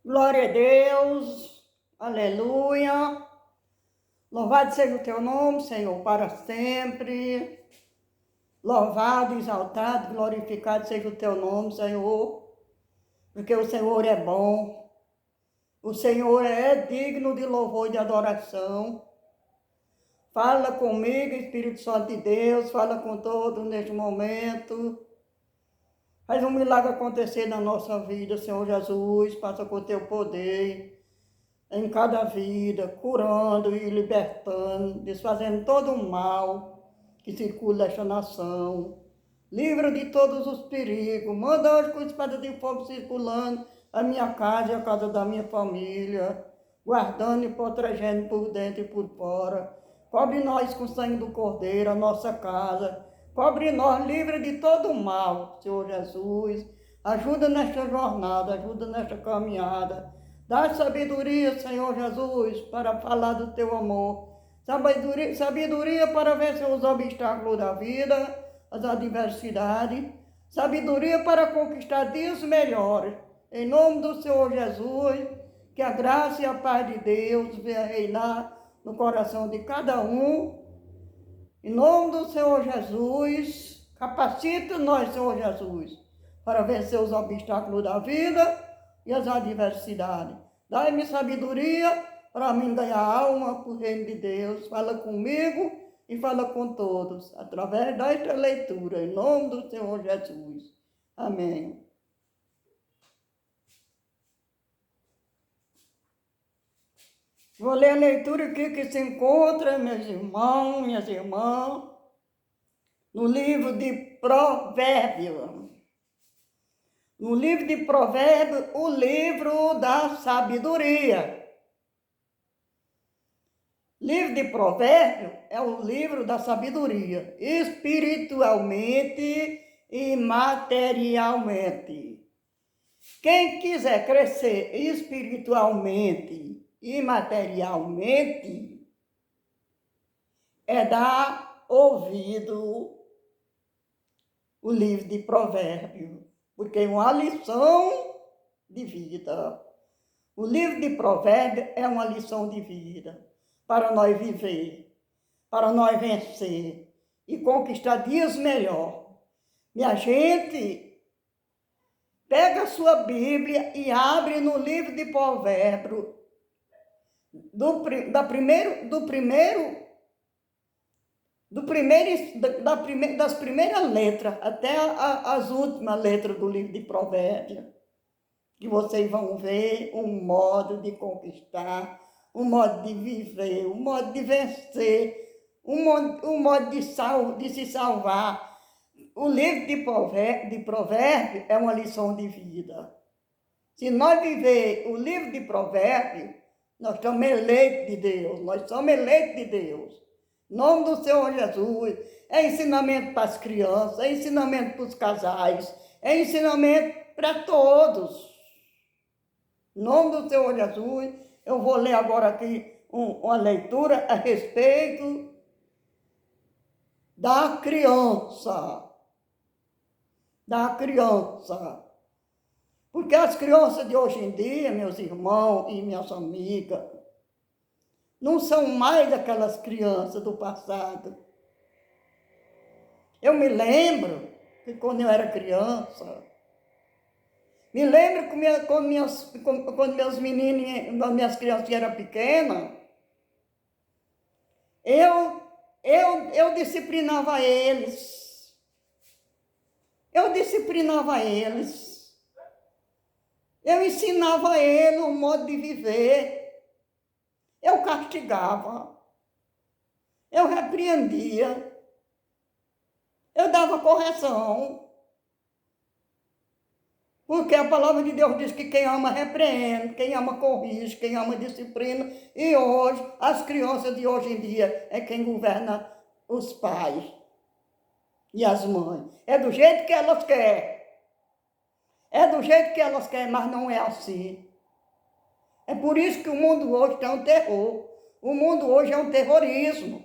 Glória a Deus, aleluia. Louvado seja o teu nome, Senhor, para sempre. Louvado, exaltado, glorificado seja o teu nome, Senhor, porque o Senhor é bom. O Senhor é digno de louvor e de adoração. Fala comigo, Espírito Santo de Deus, fala com todos neste momento. Faz um milagre acontecer na nossa vida, Senhor Jesus. Passa com o teu poder em cada vida, curando e libertando, desfazendo todo o mal que circula nesta nação. Livra de todos os perigos. Manda hoje com espada de fogo circulando a minha casa e a casa da minha família, guardando e protegendo por dentro e por fora. Cobre nós com o sangue do Cordeiro, a nossa casa. Cobre nós, livre de todo o mal, Senhor Jesus. Ajuda nesta jornada, ajuda nesta caminhada. Dá sabedoria, Senhor Jesus, para falar do teu amor. Sabedoria para vencer os obstáculos da vida, as adversidades. Sabedoria para conquistar dias melhores. Em nome do Senhor Jesus, que a graça e a paz de Deus venha reinar no coração de cada um. Em nome do Senhor Jesus, capacita nós, Senhor Jesus, para vencer os obstáculos da vida e as adversidades. Dai-me sabedoria para mim ganhar alma para o reino de Deus. Fala comigo e fala com todos, através desta leitura, em nome do Senhor Jesus. Amém. Vou ler a leitura aqui que se encontra, meus irmãos, minhas irmãs, no livro de Provérbios. No livro de Provérbios, o livro da sabedoria. Livro de Provérbios é o livro da sabedoria, espiritualmente e materialmente. Quem quiser crescer espiritualmente e materialmente, é dar ouvido o livro de Provérbios, porque é uma lição de vida. O livro de Provérbios é uma lição de vida para nós viver, para nós vencer e conquistar dias melhores. Minha gente, pega a sua Bíblia e abre no livro de Provérbios, das primeiras letras até as últimas letras do livro de Provérbios, que vocês vão ver um modo de conquistar, um modo de viver, um modo de vencer, um modo de se salvar. O livro de Provérbios é uma lição de vida. Se nós viver o livro de Provérbios, nós estamos eleitos de Deus, nós somos eleitos de Deus. Em nome do Senhor Jesus, é ensinamento para as crianças, é ensinamento para os casais, é ensinamento para todos. Em nome do Senhor Jesus, eu vou ler agora aqui uma leitura a respeito da criança. Da criança. Porque as crianças de hoje em dia, meus irmãos e minhas amigas, não são mais aquelas crianças do passado. Eu me lembro que quando eu era criança, me lembro que quando meus meninos, minhas crianças eram pequenas, eu disciplinava eles. Eu disciplinava eles. Eu ensinava a eles um modo de viver. Eu castigava. Eu repreendia. Eu dava correção. Porque a palavra de Deus diz que quem ama repreende, quem ama corrige, quem ama disciplina. E hoje, as crianças de hoje em dia é quem governa os pais e as mães. É do jeito que elas querem. É do jeito que elas querem, mas não é assim. É por isso que o mundo hoje está um terror. O mundo hoje é um terrorismo.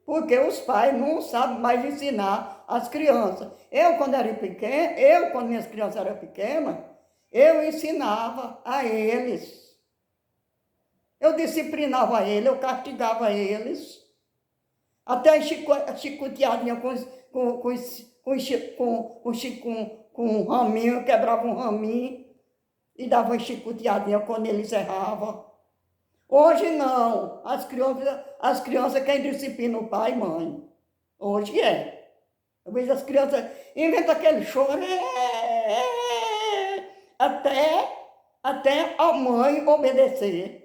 Porque os pais não sabem mais ensinar as crianças. Quando minhas crianças eram pequenas, eu ensinava a eles. Eu disciplinava eles, eu castigava eles. Até chicoteadinha com um raminho, quebrava um raminho e dava chicoteadinha quando eles erravam. Hoje não, as crianças quem disciplina o pai e mãe. Hoje é. Às vezes as crianças inventam aquele choro até a mãe obedecer.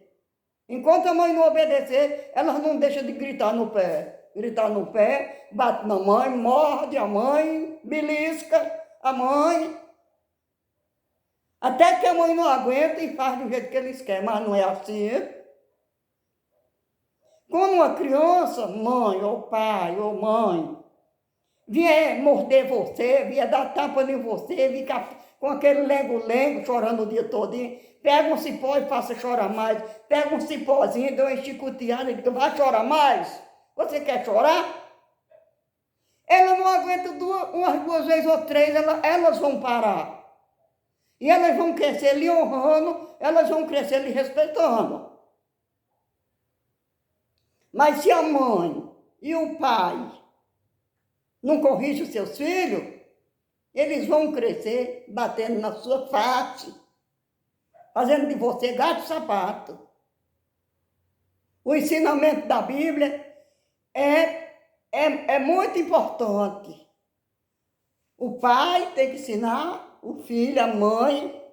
Enquanto a mãe não obedecer, elas não deixam de gritar no pé. Gritar no pé, bate na mãe, morde a mãe, belisca a mãe. Até que a mãe não aguenta e faz do jeito que eles querem, mas não é assim. Quando uma criança, mãe ou pai ou mãe, vier morder você, vier dar tapa em você, ficar com aquele lengo-lengo, chorando o dia todinho, pega um cipó e faça chorar mais, pega um cipózinho, dê uma chicoteada e diga, vai chorar mais? Você quer chorar? Ela não aguenta umas 2 vezes ou 3, elas vão parar. E elas vão crescer lhe honrando, elas vão crescer lhe respeitando. Mas se a mãe e o pai não corrigem os seus filhos, eles vão crescer batendo na sua face, fazendo de você gato e sapato. O ensinamento da Bíblia é muito importante. O pai tem que ensinar o filho, a mãe.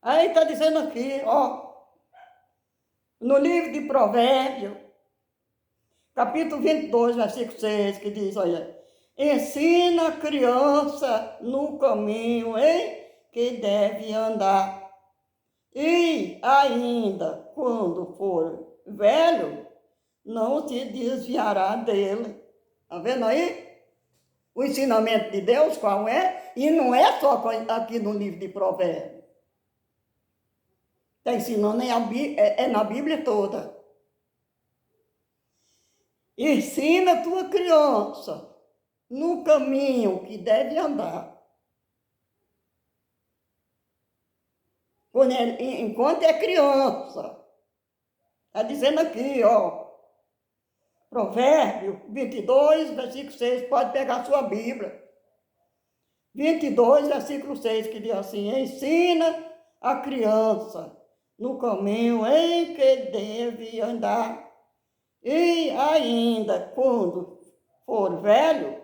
Aí está dizendo aqui, ó, no livro de Provérbios, capítulo 22, versículo 6, que diz, olha, ensina a criança no caminho em que deve andar. E ainda, quando for velho, não se desviará dele. Está vendo aí? O ensinamento de Deus qual é? E não é só aqui no livro de Provérbios. Está ensinando na Bíblia toda. Ensina a tua criança no caminho que deve andar. Enquanto é criança. Está dizendo aqui, ó. Provérbio 22, versículo 6. Pode pegar a sua Bíblia. 22, versículo 6, que diz assim, ensina a criança no caminho em que deve andar. E ainda, quando for velho,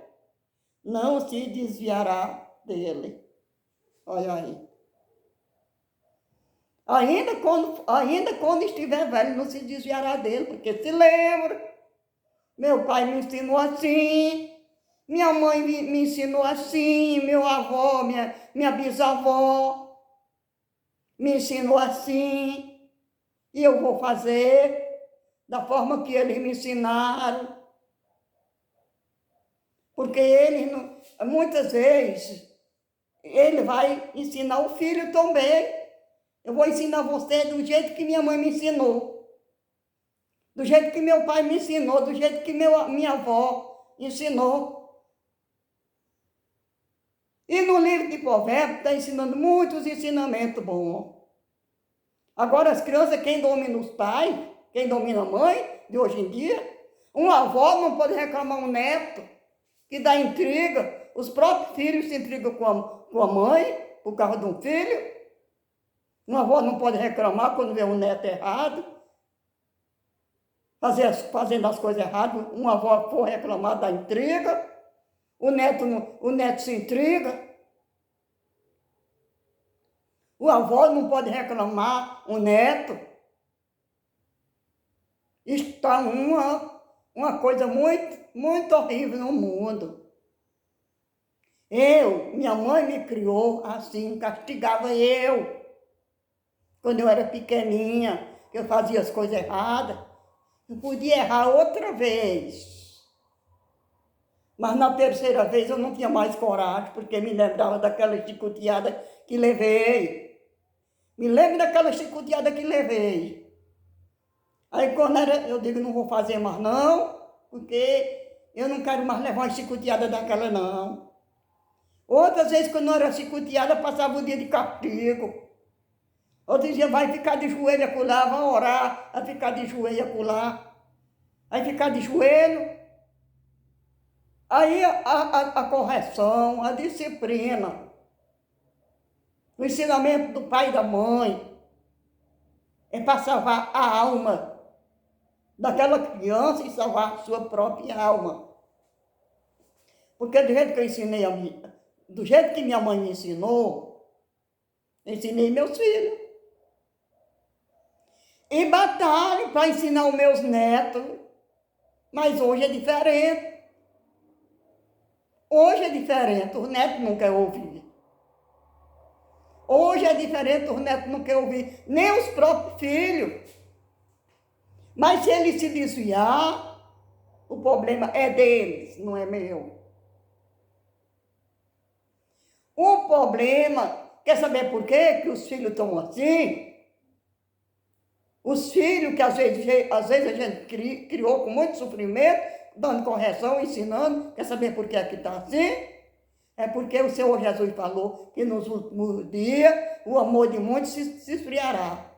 não se desviará dele. Olha aí. Ainda quando estiver velho, não se desviará dele, porque se lembra, meu pai me ensinou assim, minha mãe me ensinou assim, meu avô, minha bisavó me ensinou assim, e eu vou fazer da forma que eles me ensinaram. Porque muitas vezes, ele vai ensinar o filho também. Eu vou ensinar você do jeito que minha mãe me ensinou, do jeito que meu pai me ensinou, do jeito que minha avó ensinou. E no livro de Provérbios está ensinando muitos ensinamentos bons. Agora as crianças, quem domina os pais, quem domina a mãe de hoje em dia, uma avó não pode reclamar um neto que dá intriga. Os próprios filhos se intrigam com a mãe por causa de um filho. Uma avó não pode reclamar quando vê um neto errado, fazendo as coisas erradas. Uma avó for reclamar da intriga, o neto se intriga. O avô não pode reclamar o neto. Está uma coisa muito, muito horrível no mundo. Minha mãe me criou assim, castigava eu. Quando eu era pequeninha, que eu fazia as coisas erradas, eu podia errar outra vez. Mas na terceira vez eu não tinha mais coragem, porque me lembrava daquela chicoteada que levei. Me lembro daquela chicoteada que levei. Aí quando eu digo, não vou fazer mais não, porque eu não quero mais levar uma chicoteada daquela não. Outras vezes, quando não era chicoteada, passava o dia de castigo. Eu dizia, vai ficar de joelho acolá, vai orar, vai ficar de joelho acolá, vai ficar de joelho. Aí a correção, a disciplina, o ensinamento do pai e da mãe, é para salvar a alma daquela criança e salvar a sua própria alma. Porque do jeito que eu ensinei a mim, do jeito que minha mãe me ensinou, eu ensinei meus filhos. E batalho para ensinar os meus netos, mas hoje é diferente. Hoje é diferente, os netos não querem ouvir. Hoje é diferente, os netos não querem ouvir, nem os próprios filhos. Mas se ele se desviar, o problema é deles, não é meu. O problema, quer saber por quê que os filhos estão assim? Os filhos que às vezes a gente criou com muito sofrimento, dando correção, ensinando, quer saber por que é que está assim? É porque o Senhor Jesus falou que nos últimos dias o amor de muitos se esfriará.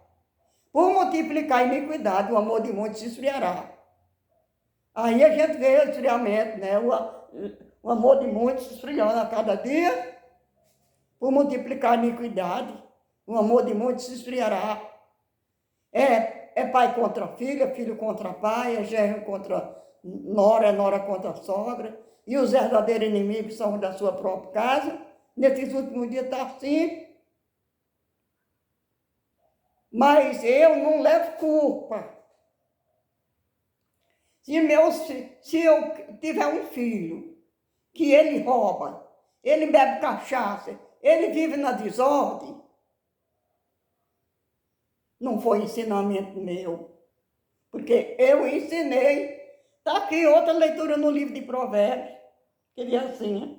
Por multiplicar a iniquidade, o amor de muitos se esfriará. Aí a gente vê o esfriamento, né? O amor de muitos se esfriando a cada dia. Por multiplicar a iniquidade, o amor de muitos se esfriará. É pai contra filha, filho contra pai, é genro contra nora, nora contra sogra. E os verdadeiros inimigos são da sua própria casa. Nesses últimos dias está assim. Mas eu não levo culpa. Se eu tiver um filho que ele rouba, ele bebe cachaça, ele vive na desordem, não foi ensinamento meu, porque eu ensinei. Está aqui outra leitura no livro de Provérbios, que diz assim.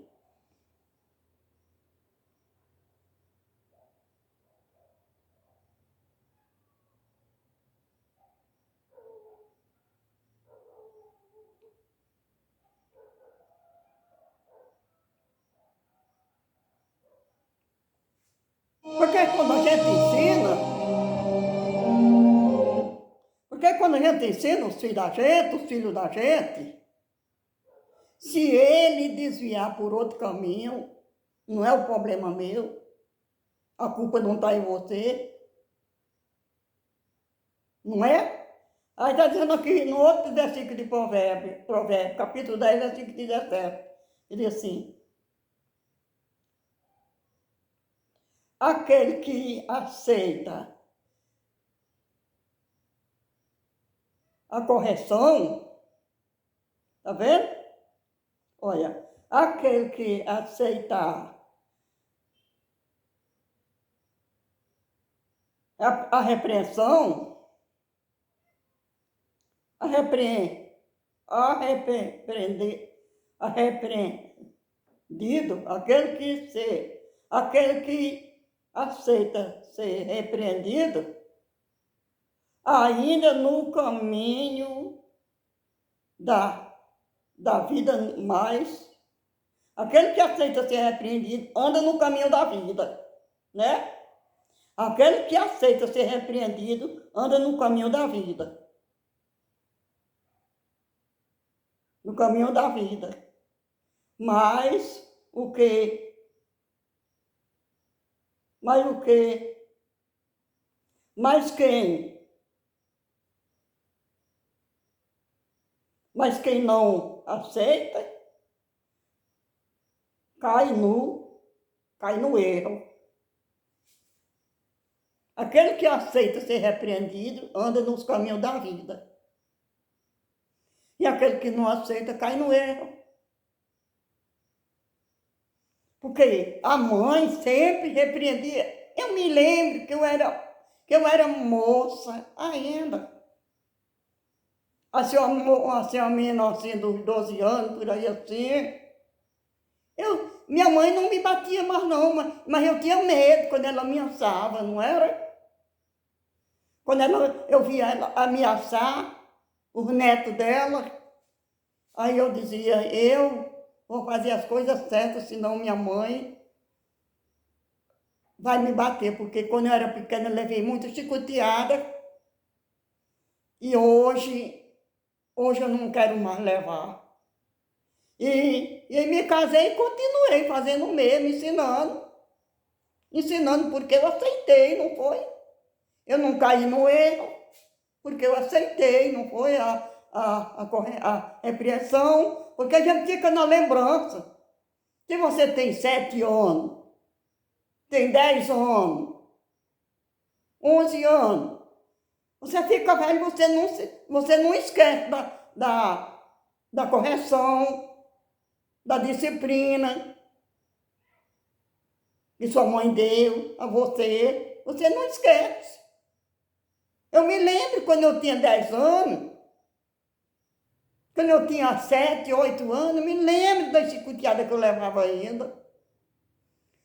Porque quando a gente ensina, os filhos da gente, se ele desviar por outro caminho, não é o problema meu, a culpa não está em você, não é? Aí está dizendo aqui no outro versículo de Provérbio, capítulo 10, versículo 17, ele diz assim, aquele que aceita a correção, tá vendo? Olha, aquele que aceita a repreensão, arrepreendido, aquele que aceita ser repreendido, ainda no caminho da vida mais. Aquele que aceita ser repreendido anda no caminho da vida, né? Aquele que aceita ser repreendido anda no caminho da vida. No caminho da vida. Mas o que? Mas o que? Mas quem? Mas quem não aceita, cai no erro. Aquele que aceita ser repreendido anda nos caminhos da vida. E aquele que não aceita cai no erro. Porque a mãe sempre repreendia. Eu me lembro que eu era moça ainda. Assim, uma menina assim, dos 12 anos, por aí assim. Minha mãe não me batia mais não, mas eu tinha medo quando ela ameaçava, não era? Quando eu via ela ameaçar os netos dela, aí eu dizia, eu vou fazer as coisas certas, senão minha mãe vai me bater, porque quando eu era pequena eu levei muita chicoteada e hoje eu não quero mais levar. E me casei e continuei fazendo o mesmo, ensinando porque eu aceitei, não foi? Eu não caí no erro, porque eu aceitei, não foi a repreensão, porque a gente fica na lembrança. Se você tem 7 anos, tem 10 anos, 11 anos, você fica velho, você não esquece da correção, da disciplina que sua mãe deu a você. Você não esquece. Eu me lembro quando eu tinha 10 anos, quando eu tinha 7, 8 anos, me lembro da chicoteada que eu levava ainda.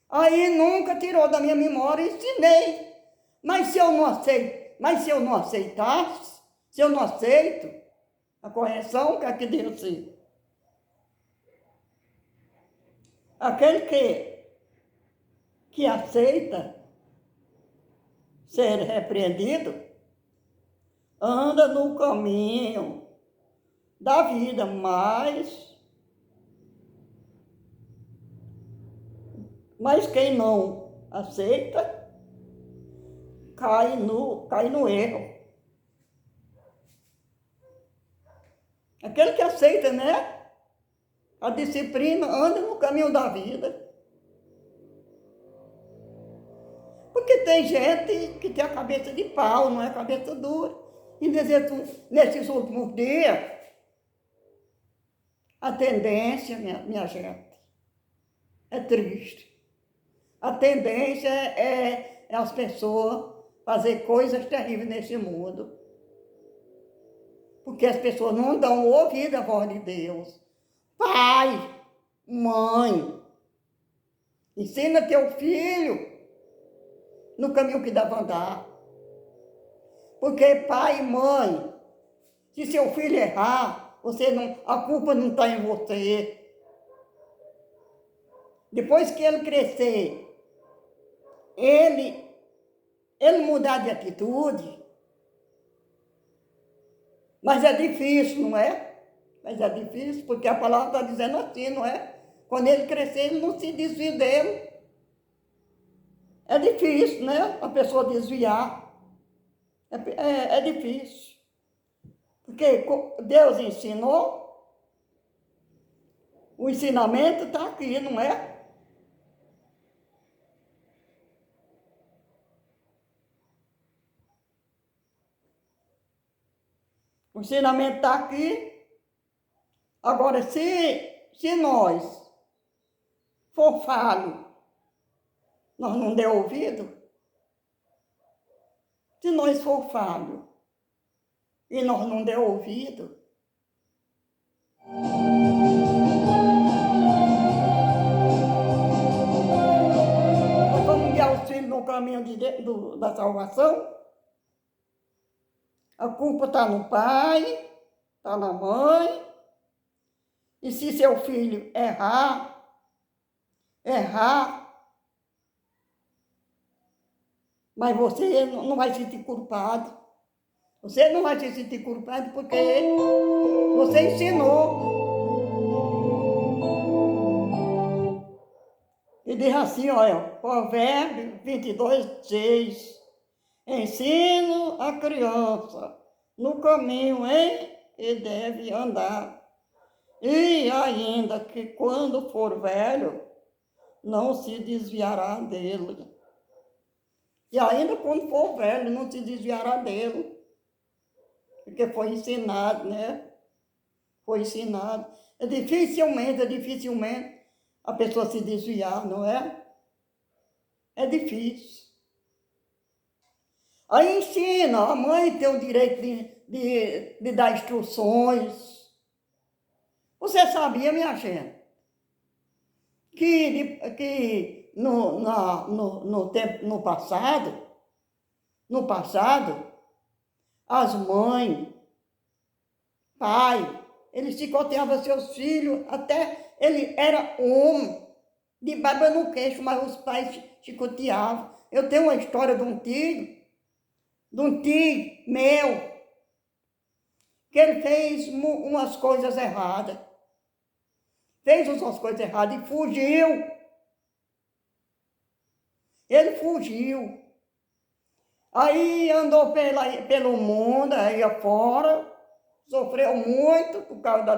Aí nunca tirou da minha memória e ensinei. Mas se eu não aceitasse, se eu não aceito a correção, o que é que disse? Aquele que aceita ser repreendido, anda no caminho da vida, mas quem não aceita, cai no erro. Aquele que aceita, né? A disciplina anda no caminho da vida. Porque tem gente que tem a cabeça de pau, não é a cabeça dura. E nesses últimos dias, a tendência, minha gente, é triste. A tendência é as pessoas fazer coisas terríveis nesse mundo. Porque as pessoas não dão ouvido à voz de Deus. Pai, mãe, ensina teu filho no caminho que deve andar. Porque pai e mãe, se seu filho errar, a culpa não está em você. Depois que ele crescer, ele mudar de atitude, mas é difícil, não é? Mas é difícil, porque a palavra está dizendo assim, não é? Quando ele crescer, ele não se desvia dele. É difícil, né? A pessoa desviar. É difícil. Porque Deus ensinou, o ensinamento está aqui, não é? O ensinamento está aqui. Agora, se nós for falho, nós não der ouvido, se nós for falho e nós não der ouvido, nós vamos guiar os filhos no caminho da salvação. A culpa está no pai, está na mãe. E se seu filho errar, mas você não vai se sentir culpado. Você não vai se sentir culpado porque você ensinou. E diz assim, olha, Provérbio 22:6. Ensino a criança no caminho em que deve andar. E ainda que quando for velho, não se desviará dele. E ainda quando for velho, não se desviará dele. Porque foi ensinado, né? Foi ensinado. É dificilmente a pessoa se desviar, não é? É difícil. Aí ensina, a mãe tem o direito de dar instruções. Você sabia, minha gente, que no passado, as mães, pai, eles chicoteavam seus filhos até ele era homem, de barba no queixo, mas os pais chicoteavam. Eu tenho uma história de um tio meu, que ele fez umas coisas erradas. Fez umas coisas erradas e fugiu. Ele fugiu. Aí andou pelo mundo, aí afora, sofreu muito por causa da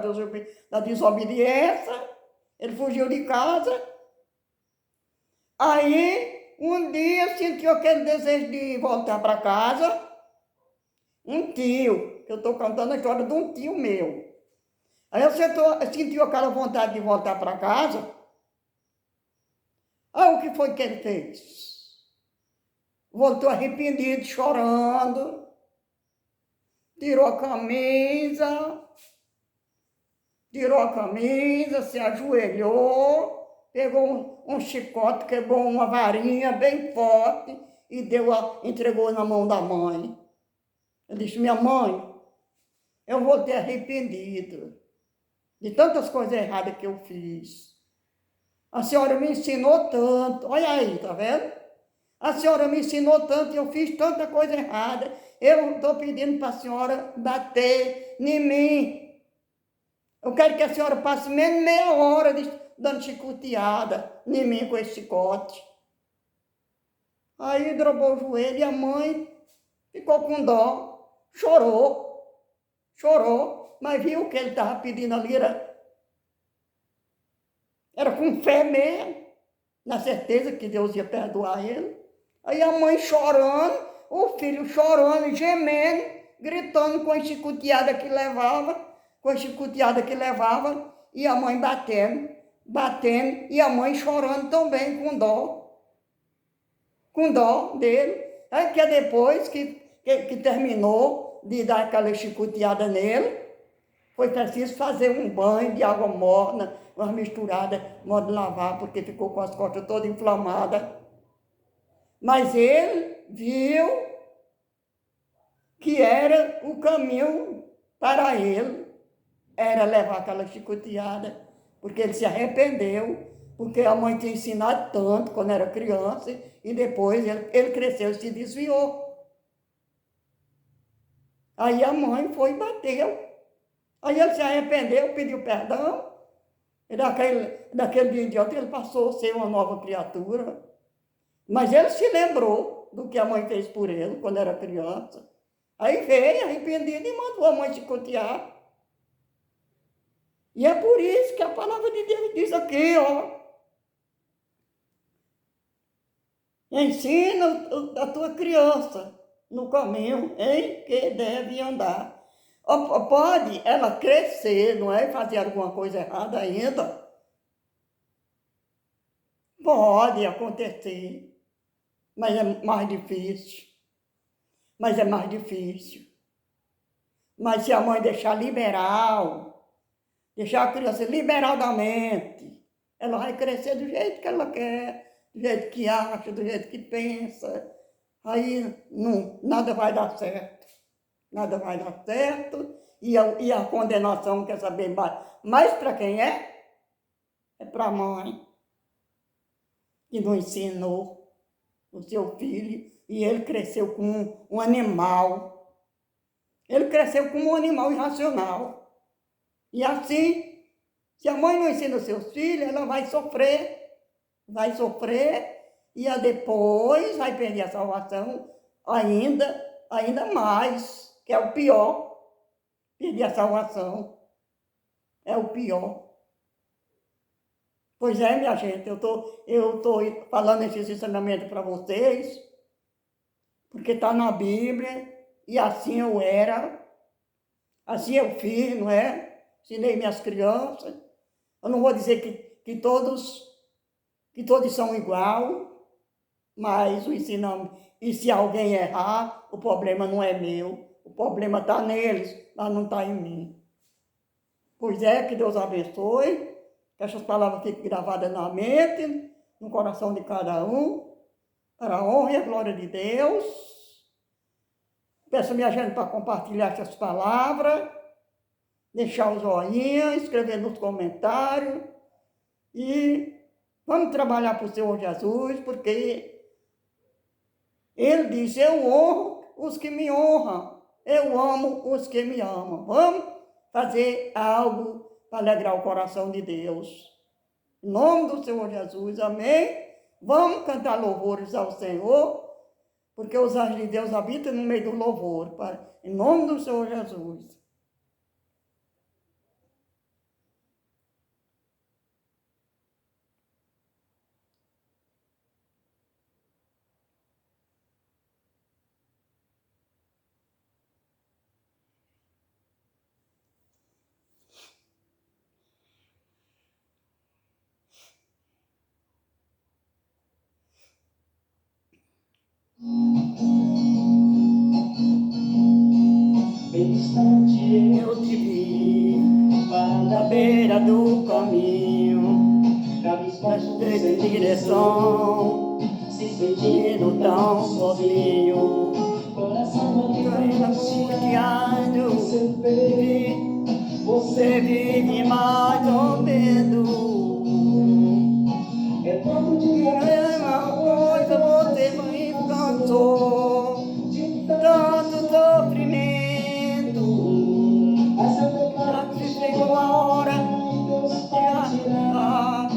desobediência. Ele fugiu de casa. Aí, um dia, sentiu aquele desejo de voltar para casa. Um tio, que eu estou contando a história de um tio meu. Aí eu sentiu aquela vontade de voltar para casa. Aí o que foi que ele fez? Voltou arrependido, chorando. Tirou a camisa, se ajoelhou, pegou um chicote, quebrou uma varinha bem forte e entregou na mão da mãe. Ele disse: minha mãe, eu voltei arrependido de tantas coisas erradas que eu fiz. A senhora me ensinou tanto, olha aí, tá vendo? A senhora me ensinou tanto, eu fiz tanta coisa errada. Eu estou pedindo para a senhora bater em mim. Eu quero que a senhora passe menos meia hora dando chicoteada em mim com esse chicote. Aí dobrou o joelho e a mãe ficou com dó, chorou, mas viu que ele estava pedindo ali, era com fé mesmo, na certeza que Deus ia perdoar ele. Aí a mãe chorando, o filho chorando, gemendo, gritando com a chicoteada que levava, e a mãe batendo, e a mãe chorando também com dó dele. Aí que depois que terminou de dar aquela chicoteada nele, foi preciso fazer um banho de água morna, uma misturada, modo de lavar, porque ficou com as costas todas inflamadas. Mas ele viu que era o caminho para ele, era levar aquela chicoteada, porque ele se arrependeu, porque a mãe tinha ensinado tanto quando era criança, e depois ele cresceu e se desviou. Aí a mãe foi e bateu. Aí ele se arrependeu, pediu perdão, e daquele dia em diante ele passou a ser uma nova criatura. Mas ele se lembrou do que a mãe fez por ele quando era criança. Aí veio arrependido e mandou a mãe chicotear. E é por isso que a palavra de Deus diz aqui, ó. Ensina a tua criança no caminho em que deve andar. Pode ela crescer, não é? Fazer alguma coisa errada ainda. Pode acontecer. Mas é mais difícil. Mas se a mãe deixar deixar a criança liberadamente, ela vai crescer do jeito que ela quer, do jeito que acha, do jeito que pensa. Aí nada vai dar certo. Nada vai dar certo. E a condenação, quer saber mais? Mas para quem é? É para a mãe, que não ensinou o seu filho. E ele cresceu como um animal. Ele cresceu como um animal irracional. E assim, se a mãe não ensina os seus filhos, ela vai sofrer, e depois vai perder a salvação ainda mais, que é o pior. Perder a salvação é o pior. Pois é, minha gente, eu tô falando esse ensinamento para vocês, porque está na Bíblia, e assim eu era, assim eu fiz, não é? Ensinei minhas crianças. Eu não vou dizer que todos são igual, mas o ensinamento. E se alguém errar, o problema não é meu, o problema está neles, mas não está em mim. Pois é, que Deus abençoe, que essas palavras fiquem gravadas na mente, no coração de cada um, para a honra e a glória de Deus. Peço minha gente para compartilhar essas palavras, deixar o joinha, escrever nos comentários e Vamos trabalhar para o Senhor Jesus, porque Ele diz, eu honro os que me honram, eu amo os que me amam. Vamos fazer algo para alegrar o coração de Deus. Em nome do Senhor Jesus, amém? Vamos cantar louvores ao Senhor, porque os anjos de Deus habitam no meio do louvor. Em nome do Senhor Jesus. Eu te vi na beira do caminho, em direção, se sentindo tão sozinho, angustiado, você vive mais ou menos. É todo dia uma coisa, você me cansou de tanto sofrimento. Já chegou a hora de arrancar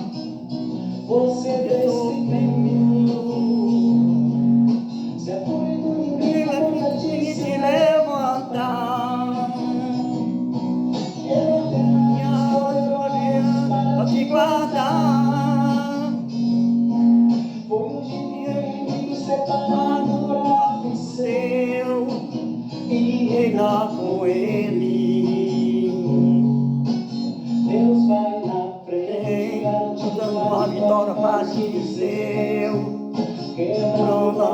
você desse caminho. Se é doido e se levantar, minha glória a te guardar. E lá com Ele, Deus vai na frente, dando uma vitória para ti seu, quebrando a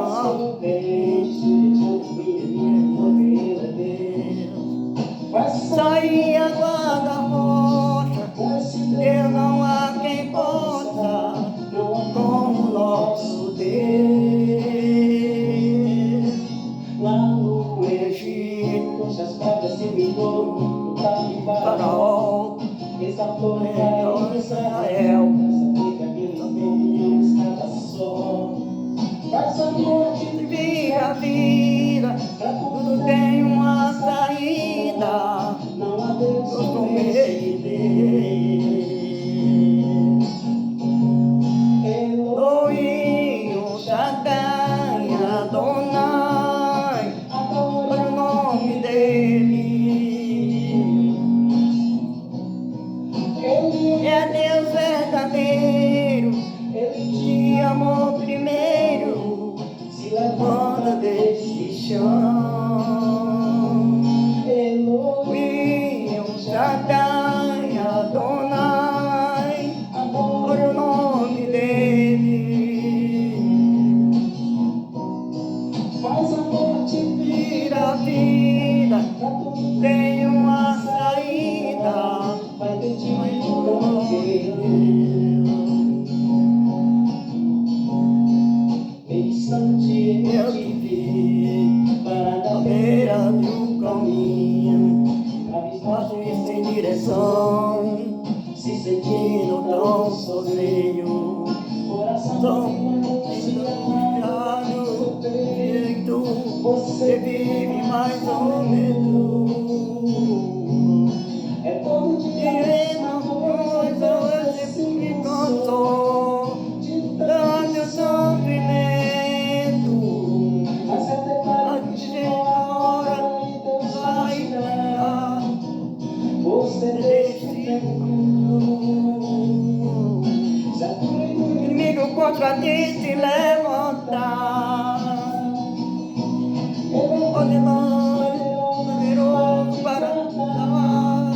vai sair água da rocha, eu não há quem possa, como nosso Deus. Faraó, exaltou Israel, estava só. Mas a morte vira a vida, tudo tem uma saída, não há Deus com ele. Elohim, Shaddai, Adonai, adora o nome dele. É Deus verdadeiro, Ele te amou primeiro, se levanta desse chão. Elohim, Shaddai, Adonai, adora o nome dele. Faz a morte vira a vida, tem uma saída, vai ter de eu te vi para a beira do caminho, abismado sem direção, se sentindo tão sozinho, coração angustiado, feito, você vive mais ou menos. É todo dia uma coisa, você me cansou de tanto sofrimento. Você deixa o inimigo contra ti se levantar. Poderoso para salvar.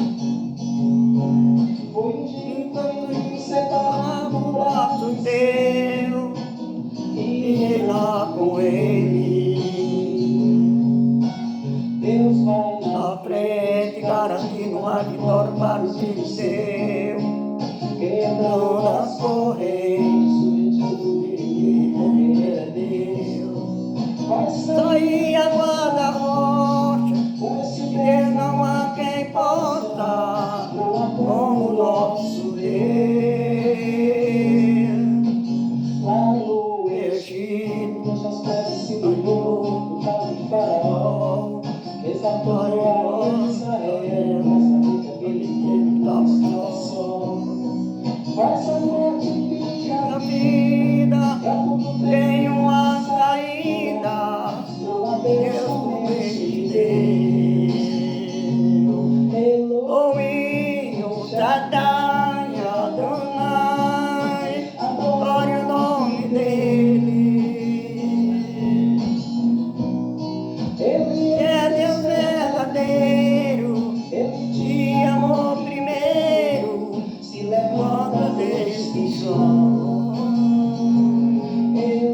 Enquanto separar o braço teu e lá com ele, Deus vai na frente, garantindo a vitória para o filho seu, quebrando as correntes, é Deus. Vai sair água da rocha, Deus não há quem possa, como nosso Deus. tem uma saída, Deus prometeu. Ouvi o Shaddai Adonai, adore o nome dele. Ele é Deus verdadeiro, te amou primeiro, se levanta desse chão.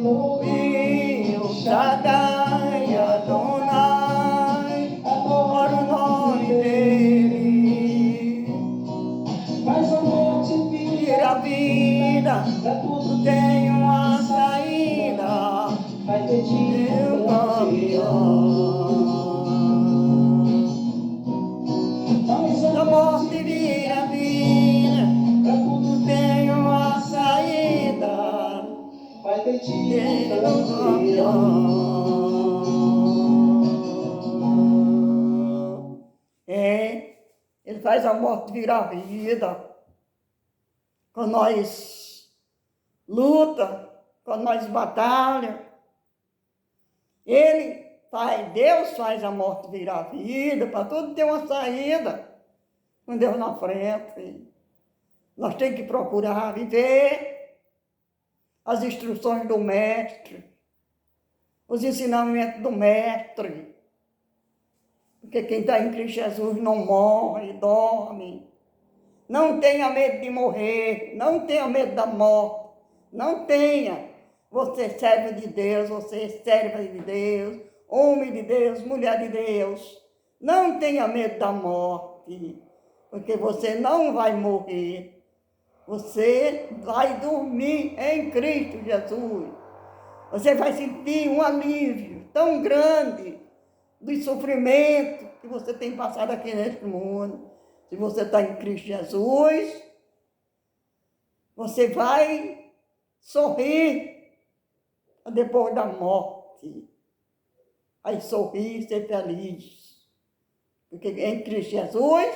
Ouvi o Shaddai Adonai, adore o nome dele. Mas a morte vira a vida, pra tudo tem uma saída, vai ter meu campeão. A morte vira a vida, pra tudo tem uma saída, vai ter meu campeão. Ele faz a morte virar vida. Quando nós luta, quando nós batalha, Deus faz a morte virar vida, para tudo ter uma saída. Com Deus na frente. Nós temos que procurar viver as instruções do mestre, os ensinamentos do mestre. Porque quem está em Cristo Jesus não morre, dorme. Não tenha medo de morrer, não tenha medo da morte, não tenha. Você é servo de Deus, você é serva de Deus, homem de Deus, mulher de Deus. Não tenha medo da morte, porque você não vai morrer. Você vai dormir em Cristo Jesus. Você vai sentir um alívio tão grande do sofrimento que você tem passado aqui neste mundo. Se você está em Cristo Jesus, você vai sorrir depois da morte. Vai sorrir, ser feliz. Porque em Cristo Jesus,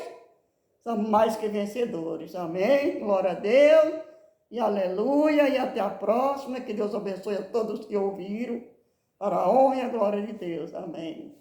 somos mais que vencedores. Amém? Glória a Deus. E aleluia. E até a próxima. Que Deus abençoe a todos que ouviram. Para a honra e a glória de Deus. Amém.